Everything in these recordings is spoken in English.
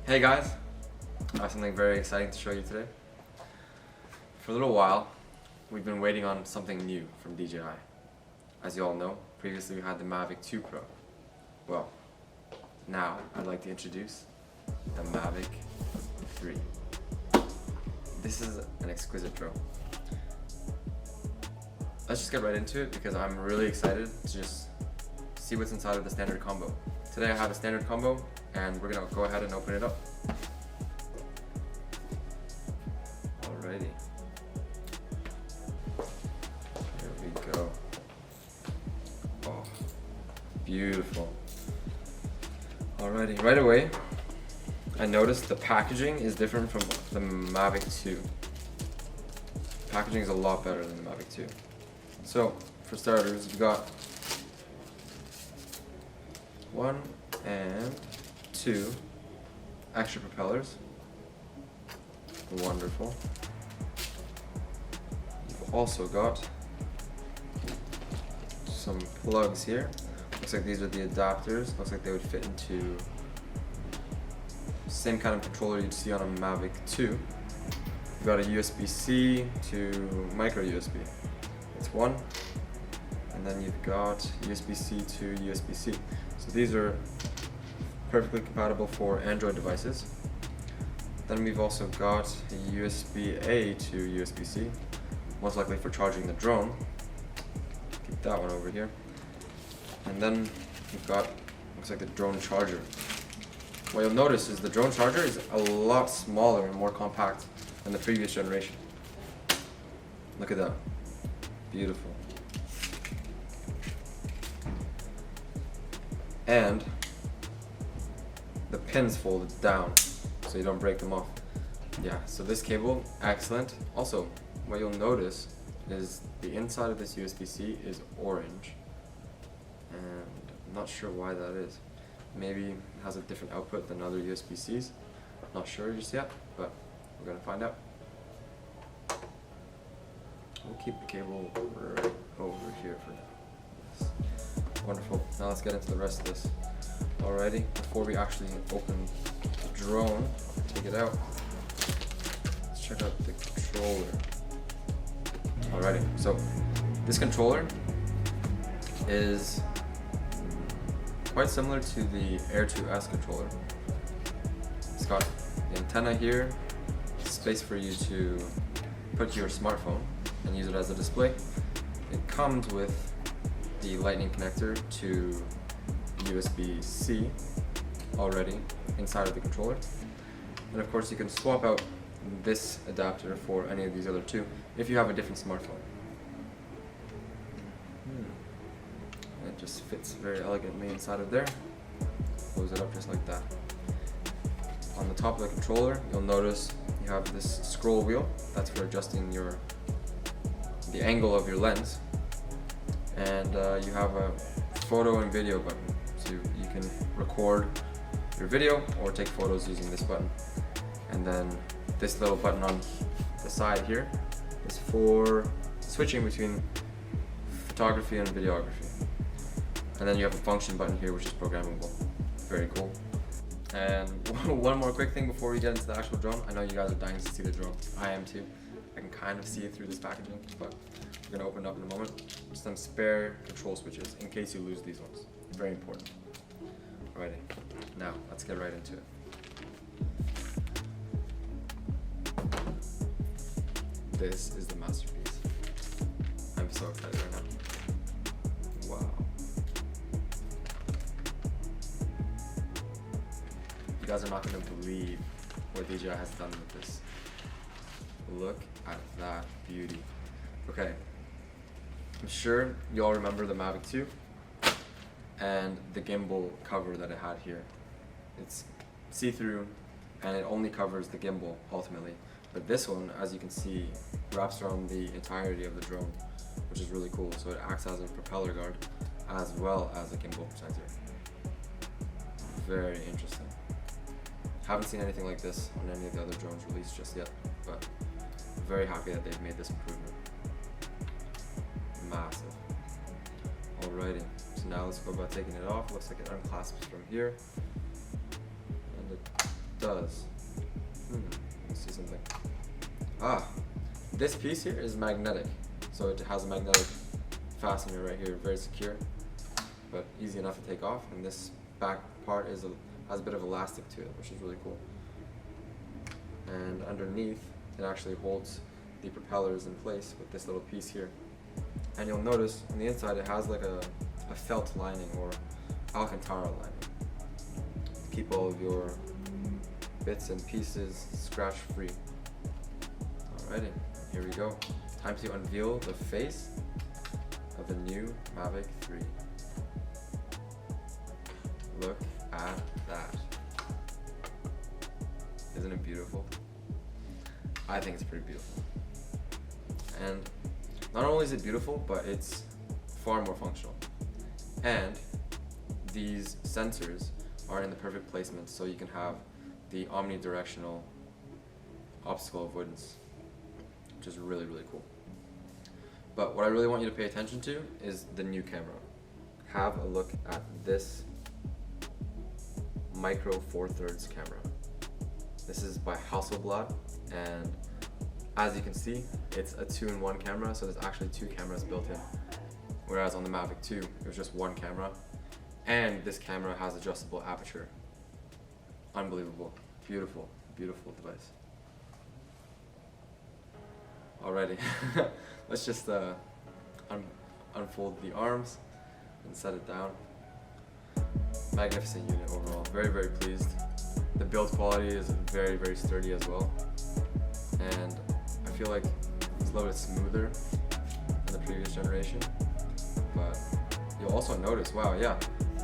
Hey guys, I have something very exciting to show you today. For a little while, we've been waiting on something new from DJI. As you all know, previously we had the Mavic 2 Pro. Well, now I'd like to introduce the Mavic 3. This is an exquisite drone. Let's just get right into it because I'm really excited to just see what's inside of the standard combo. Today I have a standard combo and we're gonna go ahead and open it up. Alrighty. Here we go. Oh, beautiful. Alrighty, right away, I noticed the packaging is different from the Mavic 2. Packaging is a lot better than the Mavic 2. So, for starters, you've got 1 and 2 extra propellers. Wonderful. You've also got some plugs here. Looks like these are the adapters. Looks like they would fit into the same kind of controller you'd see on a Mavic 2. You've got a USB-C to micro USB. It's one. And then you've got USB-C to USB-C. So these are perfectly compatible for Android devices. Then we've also got a USB-A to USB-C, most likely for charging the drone. Keep that one over here. And then we've got, looks like the drone charger. What you'll notice is the drone charger is a lot smaller and more compact than the previous generation. Look at that. Beautiful. And the pins folded down so you don't break them off. Yeah, so this cable, excellent. Also, what you'll notice is the inside of this USB-C is orange. And I'm not sure why that is. Maybe it has a different output than other USB-Cs. Not sure just yet, but we're gonna find out. We'll keep the cable right over here for now. Yes. Wonderful. Now let's get into the rest of this. Alrighty, before we actually open the drone, take it out, let's check out the controller. Alrighty, so this controller is quite similar to the Air 2S controller. It's got the antenna here, space for you to put your smartphone and use it as a display. It comes with the lightning connector to USB-C already inside of the controller. And of course you can swap out this adapter for any of these other two if you have a different smartphone. It just fits very elegantly inside of there. Close it up just like that. On the top of the controller, you'll notice you have this scroll wheel. That's for adjusting the angle of your lens. And you have a photo and video button. So you can record your video or take photos using this button. And then this little button on the side here is for switching between photography and videography. And then you have a function button here which is programmable. Very cool. And one more quick thing before we get into the actual drone. I know you guys are dying to see the drone. I am too. I can kind of see it through this packaging, but we're going to open it up in a moment. Some spare control switches in case you lose these ones. Very important. Alrighty, now let's get right into it. This is the masterpiece. I'm so excited right now. Wow. You guys are not going to believe what DJI has done with this. Look at that beauty. Okay, I'm sure you all remember the Mavic 2 and the gimbal cover that it had here. It's see-through and it only covers the gimbal ultimately. But this one, as you can see, wraps around the entirety of the drone, which is really cool. So it acts as a propeller guard as well as a gimbal protector. Very interesting. Haven't seen anything like this on any of the other drones released just yet, but I'm very happy that they've made this improvement. Massive. Alrighty, so now let's go about taking it off. Looks like it unclasps from here. And it does. Let's see something. This piece here is magnetic. So it has a magnetic fastener right here, very secure, but easy enough to take off. And this back part has a bit of elastic to it, which is really cool. And underneath, it actually holds the propellers in place with this little piece here. And you'll notice on the inside it has like a felt lining or Alcantara lining to keep all of your bits and pieces scratch free. Alrighty, here we go. Time to unveil the face of the new Mavic 3. Look at that. Isn't it beautiful? I think it's pretty beautiful. And not only is it beautiful, but it's far more functional. And these sensors are in the perfect placement, so you can have the omnidirectional obstacle avoidance, which is really, really cool. But what I really want you to pay attention to is the new camera. Have a look at this micro 4/3 camera. This is by Hasselblad, and as you can see, it's a 2-in-1 camera, so there's actually 2 cameras built in. Whereas on the Mavic 2, it was just 1 camera, and this camera has adjustable aperture. Unbelievable, beautiful, beautiful device. Alrighty, let's just unfold the arms and set it down. Magnificent unit overall, very, very pleased. The build quality is very, very sturdy as well. And I feel like it's a little bit smoother than the previous generation. But you'll also notice, wow, yeah,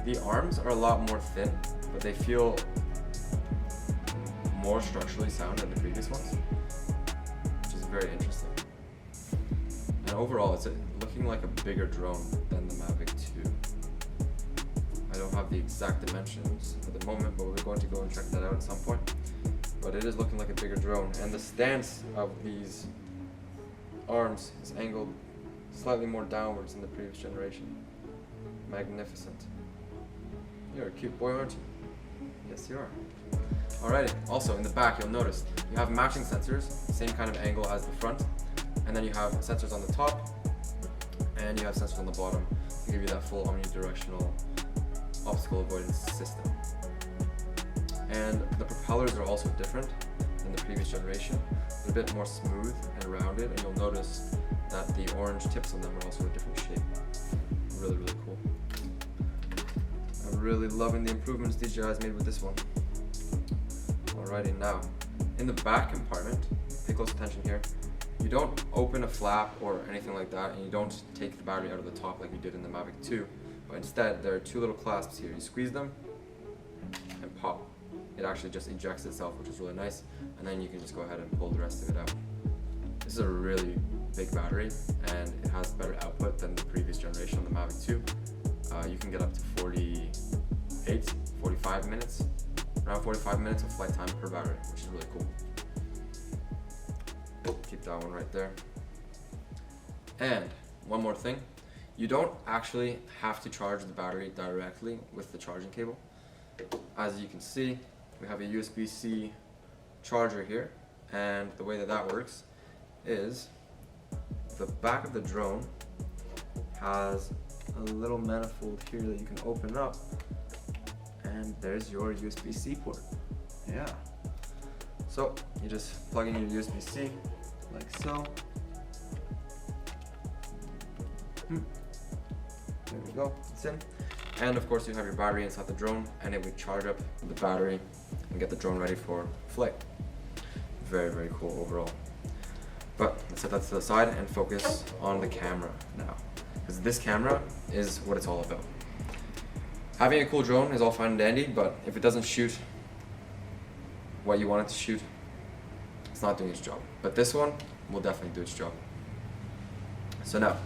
the arms are a lot more thin, but they feel more structurally sound than the previous ones, which is very interesting. And overall, it's looking like a bigger drone than the Mavic 2. I don't have the exact dimensions at the moment, but we're going to go and check that out at some point. But it is looking like a bigger drone, and the stance of these arms is angled slightly more downwards than the previous generation. Magnificent. You're a cute boy, aren't you? Yes, you are. Alrighty, also in the back you'll notice you have matching sensors, same kind of angle as the front, and then you have sensors on the top, and you have sensors on the bottom to give you that full omnidirectional obstacle avoidance system. And the propellers are also different than the previous generation. They're a bit more smooth and rounded, and you'll notice that the orange tips on them are also a different shape. Really, really cool. I'm really loving the improvements DJI has made with this one. Alrighty, now, in the back compartment, pay close attention here. You don't open a flap or anything like that, and you don't take the battery out of the top like you did in the Mavic 2, but instead there are 2 little clasps here. You squeeze them and pop. It actually just ejects itself, which is really nice, and then you can just go ahead and pull the rest of it out. This is a really big battery, and it has better output than the previous generation on the Mavic 2. You can get up to 45 minutes, around 45 minutes of flight time per battery, which is really cool. Keep that one right there. And one more thing, you don't actually have to charge the battery directly with the charging cable. As you can see, we have a USB-C charger here, and the way that that works is the back of the drone has a little manifold here that you can open up, and there's your USB-C port. Yeah. So you just plug in your USB-C like so. There we go, it's in. And of course you have your battery inside the drone, and it would charge up the battery and get the drone ready for flight. Very, very cool overall. But let's set that to the side and focus on the camera now, because this camera is what it's all about. Having a cool drone is all fine and dandy, but if it doesn't shoot what you want it to shoot, it's not doing its job. But this one will definitely do its job. So now,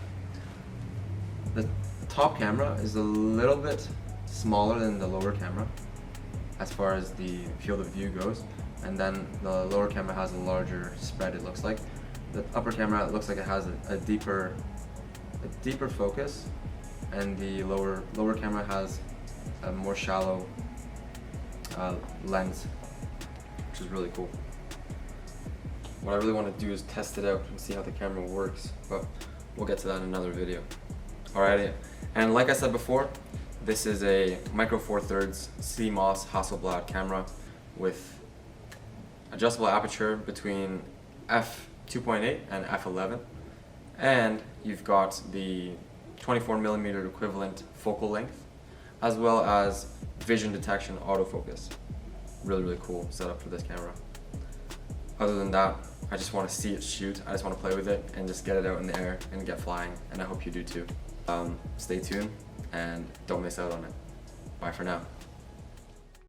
the top camera is a little bit smaller than the lower camera as far as the field of view goes, and then the lower camera has a larger spread, it looks like. The upper camera, it looks like it has a deeper focus, and the lower camera has a more shallow lens. which is really cool. What I really want to do is test it out and see how the camera works, but we'll get to that in another video. Alrighty, and like I said before, this is a Micro Four Thirds CMOS Hasselblad camera with adjustable aperture between f2.8 and f11, and you've got the 24mm equivalent focal length, as well as vision detection autofocus. Really cool setup for this camera. Other than that, I just want to see it shoot. I just want to play with it and just get it out in the air and get flying, and I hope you do too. Stay tuned and don't miss out on it. Bye for now.